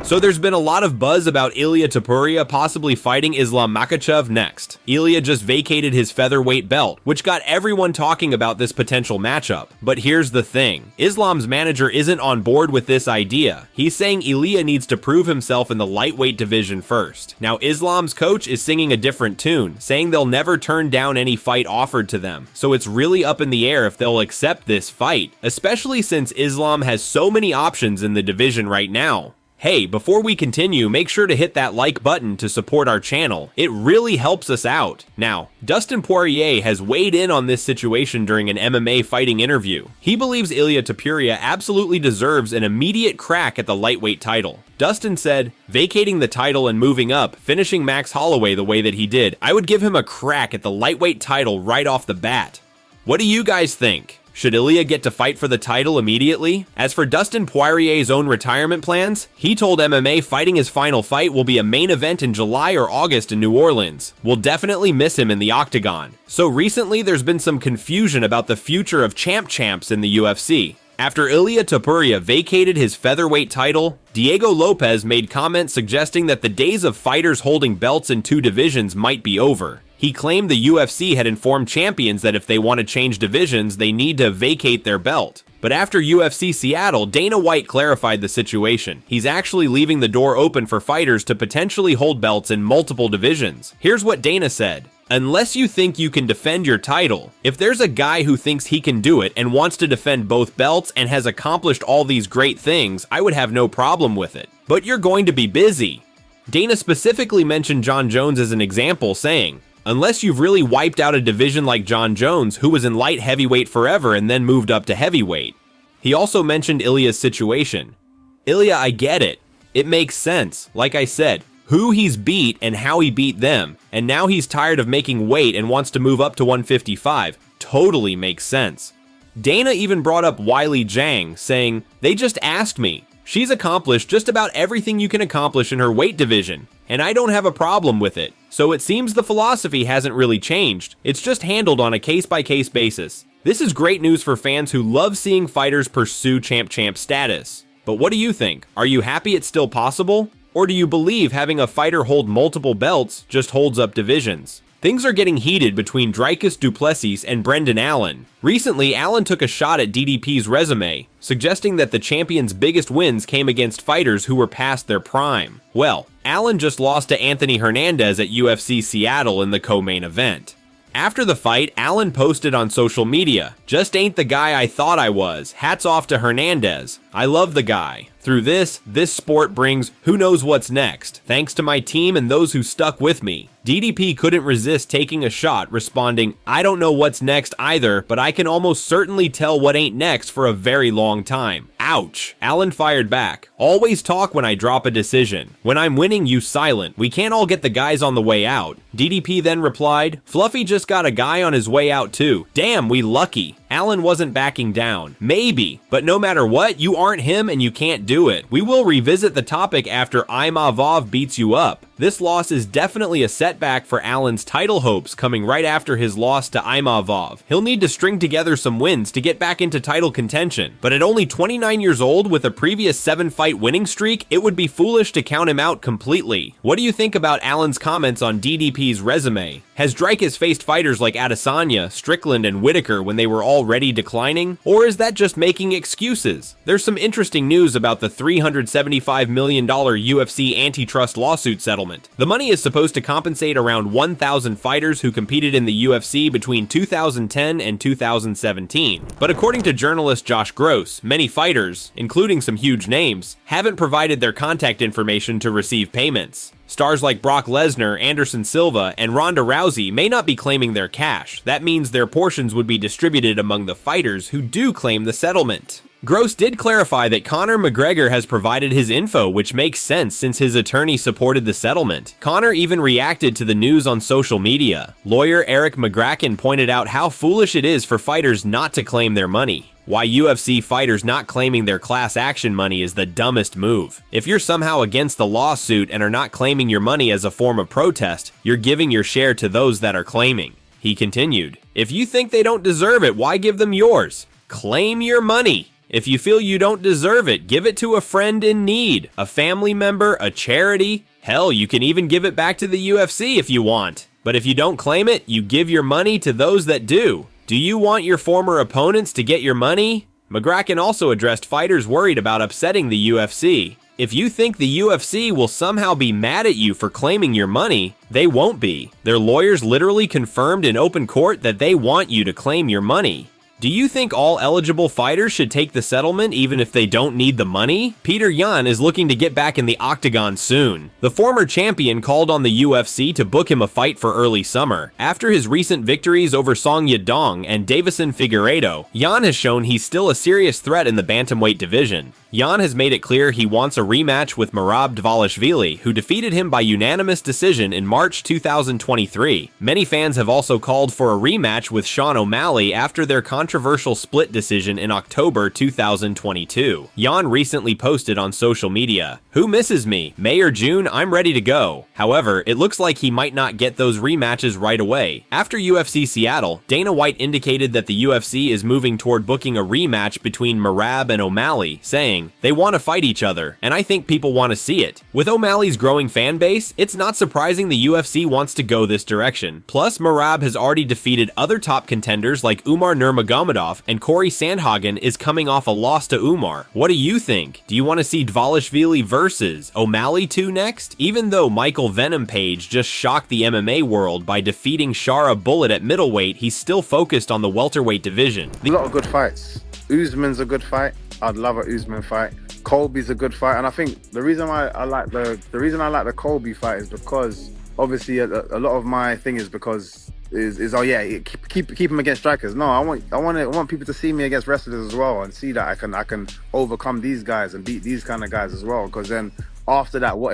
So there's been a lot of buzz about Ilia Topuria possibly fighting Islam Makhachev next. Ilia just vacated his featherweight belt, which got everyone talking about this potential matchup. But here's the thing, Islam's manager isn't on board with this idea. He's saying Ilia needs to prove himself in the lightweight division first. Now Islam's coach is singing a different tune, saying they'll never turn down any fight offered to them. So it's really up in the air if they'll accept this fight, especially since Islam has so many options in the division right now. Hey, before we continue, make sure to hit that like button to support our channel. It really helps us out. Now, Dustin Poirier has weighed in on this situation during an MMA fighting interview. He believes Ilia Topuria absolutely deserves an immediate crack at the lightweight title. Dustin said, vacating the title and moving up, finishing Max Holloway the way that he did, I would give him a crack at the lightweight title right off the bat. What do you guys think? Should Ilia get to fight for the title immediately? As for Dustin Poirier's own retirement plans, he told MMA fighting his final fight will be a main event in July or August in New Orleans. We'll definitely miss him in the octagon. So recently there's been some confusion about the future of champs in the UFC. After Ilia Topuria vacated his featherweight title, Diego Lopez made comments suggesting that the days of fighters holding belts in two divisions might be over. He claimed the UFC had informed champions that if they want to change divisions, they need to vacate their belt. But after UFC Seattle, Dana White clarified the situation. He's actually leaving the door open for fighters to potentially hold belts in multiple divisions. Here's what Dana said. Unless you think you can defend your title, if there's a guy who thinks he can do it and wants to defend both belts and has accomplished all these great things, I would have no problem with it. But you're going to be busy. Dana specifically mentioned Jon Jones as an example, saying, unless you've really wiped out a division like Jon Jones, who was in light heavyweight forever and then moved up to heavyweight. He also mentioned Ilia's situation. Ilia, I get it. It makes sense. Like I said, who he's beat and how he beat them, and now he's tired of making weight and wants to move up to 155. Totally makes sense. Dana even brought up Weili Zhang, saying, they just asked me. She's accomplished just about everything you can accomplish in her weight division, and I don't have a problem with it. So it seems the philosophy hasn't really changed. It's just handled on a case-by-case basis. This is great news for fans who love seeing fighters pursue champ status. But what do you think? Are you happy it's still possible? Or do you believe having a fighter hold multiple belts just holds up divisions? Things are getting heated between Dricus du Plessis and Brendan Allen. Recently, Allen took a shot at DDP's resume, suggesting that the champion's biggest wins came against fighters who were past their prime. Well, Allen just lost to Anthony Hernandez at UFC Seattle in the co-main event. After the fight, Allen posted on social media, just ain't the guy I thought I was. Hats off to Hernandez. I love the guy. Through this sport brings who knows what's next. Thanks to my team and those who stuck with me. DDP couldn't resist taking a shot, responding, I don't know what's next either, but I can almost certainly tell what ain't next for a very long time. Ouch. Allen fired back. Always talk when I drop a decision. When I'm winning, you silent. We can't all get the guys on the way out. DDP then replied, Fluffy just got a guy on his way out too. Damn, we lucky. Allen wasn't backing down. Maybe, but no matter what, you aren't him and you can't do it. We will revisit the topic after Imavov beats you up. This loss is definitely a setback for Allen's title hopes coming right after his loss to Imavov. He'll need to string together some wins to get back into title contention, but at only 29 years old with a previous 7-fight winning streak, it would be foolish to count him out completely. What do you think about Allen's comments on DDP's resume? Has Dricus faced fighters like Adesanya, Strickland, and Whitaker when they were already declining? Or is that just making excuses? There's some interesting news about the $375 million UFC antitrust lawsuit settlement. The money is supposed to compensate around 1,000 fighters who competed in the UFC between 2010 and 2017. But according to journalist Josh Gross, many fighters, including some huge names, haven't provided their contact information to receive payments. Stars like Brock Lesnar, Anderson Silva, and Ronda Rousey may not be claiming their cash. That means their portions would be distributed among the fighters who do claim the settlement. Gross did clarify that Conor McGregor has provided his info, which makes sense since his attorney supported the settlement. Conor even reacted to the news on social media. Lawyer Eric McGracken pointed out how foolish it is for fighters not to claim their money. Why UFC fighters not claiming their class action money is the dumbest move. If you're somehow against the lawsuit and are not claiming your money as a form of protest, you're giving your share to those that are claiming. He continued, if you think they don't deserve it, why give them yours? Claim your money. If you feel you don't deserve it, give it to a friend in need, a family member, a charity. Hell, you can even give it back to the UFC if you want. But if you don't claim it, you give your money to those that do. Do you want your former opponents to get your money? McGracken also addressed fighters worried about upsetting the UFC. If you think the UFC will somehow be mad at you for claiming your money, they won't be. Their lawyers literally confirmed in open court that they want you to claim your money. Do you think all eligible fighters should take the settlement even if they don't need the money? Peter Yan is looking to get back in the octagon soon. The former champion called on the UFC to book him a fight for early summer. After his recent victories over Song Yadong and Davison Figueiredo, Yan has shown he's still a serious threat in the bantamweight division. Yan has made it clear he wants a rematch with Merab Dvalishvili, who defeated him by unanimous decision in March 2023. Many fans have also called for a rematch with Sean O'Malley after their controversial split decision in October 2022. Yan recently posted on social media, "Who misses me? May or June, I'm ready to go." However, it looks like he might not get those rematches right away. After UFC Seattle, Dana White indicated that the UFC is moving toward booking a rematch between Merab and O'Malley, saying, they want to fight each other, and I think people want to see it. With O'Malley's growing fan base, it's not surprising the UFC wants to go this direction. Plus, Merab has already defeated other top contenders like Umar Nurmagomedov, and Corey Sandhagen is coming off a loss to Umar. What do you think? Do you want to see Dvalishvili versus O'Malley 2 next? Even though Michael Venom Page just shocked the MMA world by defeating Shara Bullet at middleweight, he's still focused on the welterweight division. A lot of good fights. Usman's a good fight. I'd love a Usman fight. Colby's a good fight, and I think the reason why I like the Colby fight is because obviously a lot of my thing is because oh yeah, keep him against strikers. No, I want people to see me against wrestlers as well and see that I can overcome these guys and beat these kind of guys as well. Because then after that, what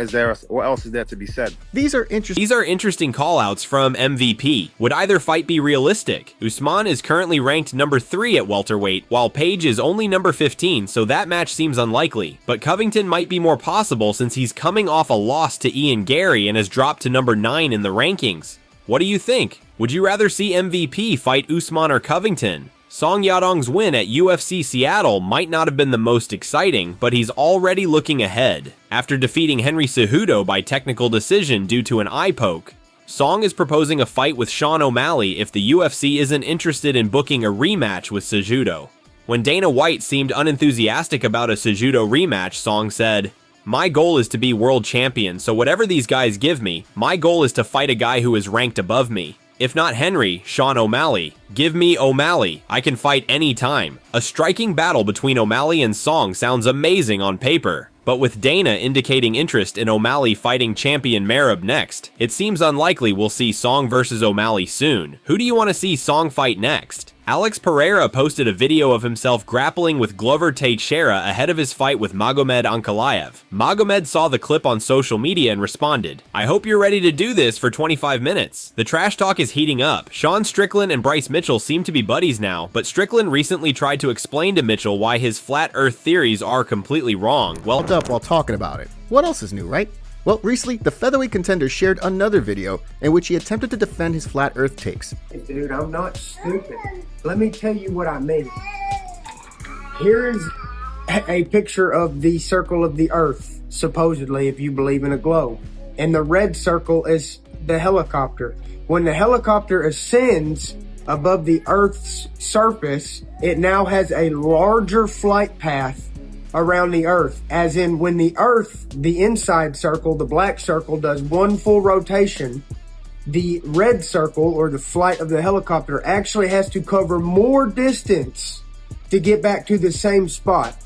else is there to be said? These are interesting call-outs from MVP. Would either fight be realistic? Usman is currently ranked number 3 at welterweight, while Page is only number 15, so that match seems unlikely. But Covington might be more possible since he's coming off a loss to Ian Gary and has dropped to number 9 in the rankings. What do you think? Would you rather see MVP fight Usman or Covington? Song Yadong's win at UFC Seattle might not have been the most exciting, but he's already looking ahead. After defeating Henry Cejudo by technical decision due to an eye poke, Song is proposing a fight with Sean O'Malley if the UFC isn't interested in booking a rematch with Cejudo. When Dana White seemed unenthusiastic about a Cejudo rematch, Song said, "My goal is to be world champion, so whatever these guys give me, my goal is to fight a guy who is ranked above me. If not Henry, Sean O'Malley. Give me O'Malley. I can fight any time." A striking battle between O'Malley and Song sounds amazing on paper, but with Dana indicating interest in O'Malley fighting champion Merab next, it seems unlikely we'll see Song versus O'Malley soon. Who do you want to see Song fight next? Alex Pereira posted a video of himself grappling with Glover Teixeira ahead of his fight with Magomed Ankalaev. Magomed saw the clip on social media and responded, "I hope you're ready to do this for 25 minutes. The trash talk is heating up. Sean Strickland and Bryce Mitchell seem to be buddies now, but Strickland recently tried to explain to Mitchell why his flat earth theories are completely wrong. Well, up while talking about it. What else is new, right? Well, recently, the featherweight contender shared another video in which he attempted to defend his flat earth takes. Dude, I'm not stupid. Let me tell you what I mean. Here's a picture of the circle of the earth, supposedly, if you believe in a globe. And the red circle is the helicopter. When the helicopter ascends above the earth's surface, it now has a larger flight path around the earth, as in when the earth, the inside circle, the black circle, does one full rotation, the red circle, or the flight of the helicopter, actually has to cover more distance to get back to the same spot.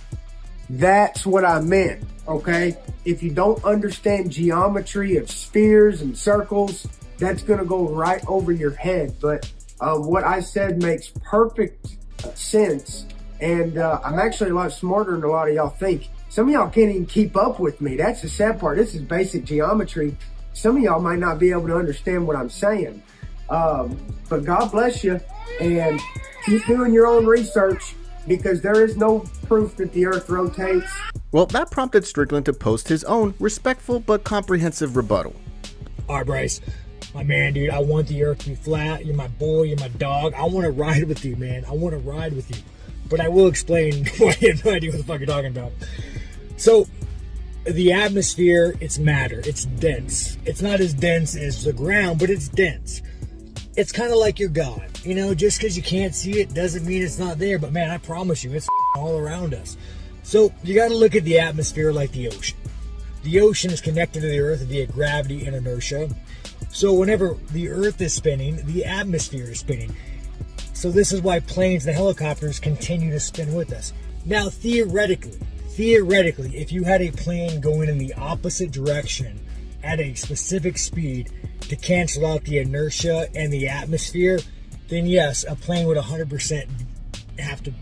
That's what I meant, okay? If you don't understand geometry of spheres and circles, that's gonna go right over your head. But what I said makes perfect sense. And I'm actually a lot smarter than a lot of y'all think. Some of y'all can't even keep up with me. That's the sad part. This is basic geometry. Some of y'all might not be able to understand what I'm saying. But God bless you. And keep doing your own research, because there is no proof that the earth rotates. Well, that prompted Strickland to post his own respectful but comprehensive rebuttal. All right, Bryce. My man, dude, I want the earth to be flat. You're my boy. You're my dog. I want to ride with you, man. I want to ride with you. but I will explain why you have no idea what the fuck you're talking about. So, the atmosphere, it's matter. It's dense. It's not as dense as the ground, but it's dense. It's kind of like your God. You know, just because you can't see it doesn't mean it's not there. But man, I promise you, it's all around us. So, you got to look at the atmosphere like the ocean. The ocean is connected to the earth via gravity and inertia. So whenever the earth is spinning, the atmosphere is spinning. So this is why planes and helicopters continue to spin with us. Now, theoretically, if you had a plane going in the opposite direction at a specific speed to cancel out the inertia and the atmosphere, then yes, a plane would 100% have to,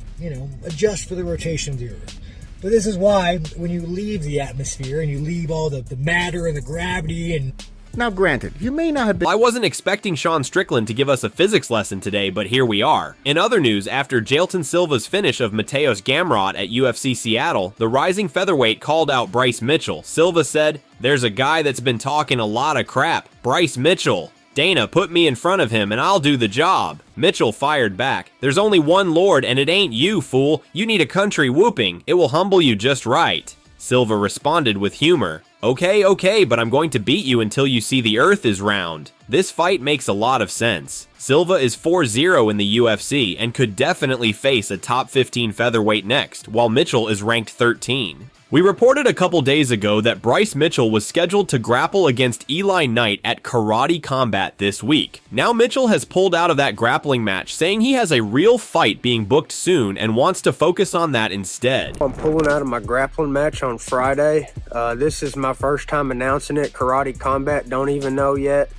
adjust for the rotation of the earth. But this is why when you leave the atmosphere and you leave all the matter and the gravity and... Now granted, you may not have been... I wasn't expecting Sean Strickland to give us a physics lesson today, but here we are. In other news, after Jailton Silva's finish of Mateos Gamrot at UFC Seattle, the rising featherweight called out Bryce Mitchell. Silva said, "There's a guy that's been talking a lot of crap, Bryce Mitchell. Dana, put me in front of him and I'll do the job." Mitchell fired back, "There's only one Lord and it ain't you, fool. You need a country whooping. It will humble you just right." Silva responded with humor, Okay, but I'm going to beat you until you see the earth is round." This fight makes a lot of sense. Silva is 4-0 in the UFC and could definitely face a top 15 featherweight next, while Mitchell is ranked 13. We reported a couple days ago that Bryce Mitchell was scheduled to grapple against Eli Knight at Karate Combat this week. Now Mitchell has pulled out of that grappling match, saying he has a real fight being booked soon and wants to focus on that instead. I'm pulling out of my grappling match on Friday. This is my first time announcing it. Karate Combat, don't even know yet.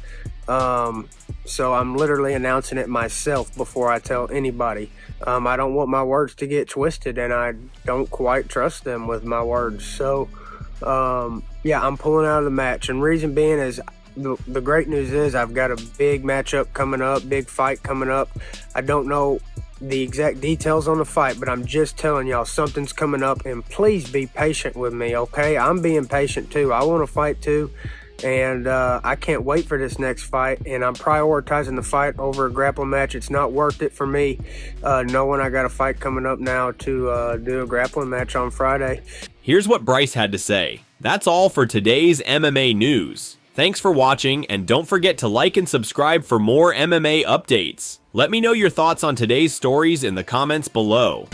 So I'm literally announcing it myself before I tell anybody. I don't want my words to get twisted, and I don't quite trust them with my words. So, yeah, I'm pulling out of the match. And reason being is the great news is I've got a big matchup coming up, big fight coming up. I don't know the exact details on the fight, but I'm just telling y'all something's coming up, and please be patient with me, okay? I'm being patient too. I want to fight too. And I can't wait for this next fight, and I'm prioritizing the fight over a grappling match. It's not worth it for me knowing I got a fight coming up now to do a grappling match on Friday. Here's what Bryce had to say. That's all for today's MMA news. Thanks for watching, and don't forget to like and subscribe for more MMA updates. Let me know your thoughts on today's stories in the comments below.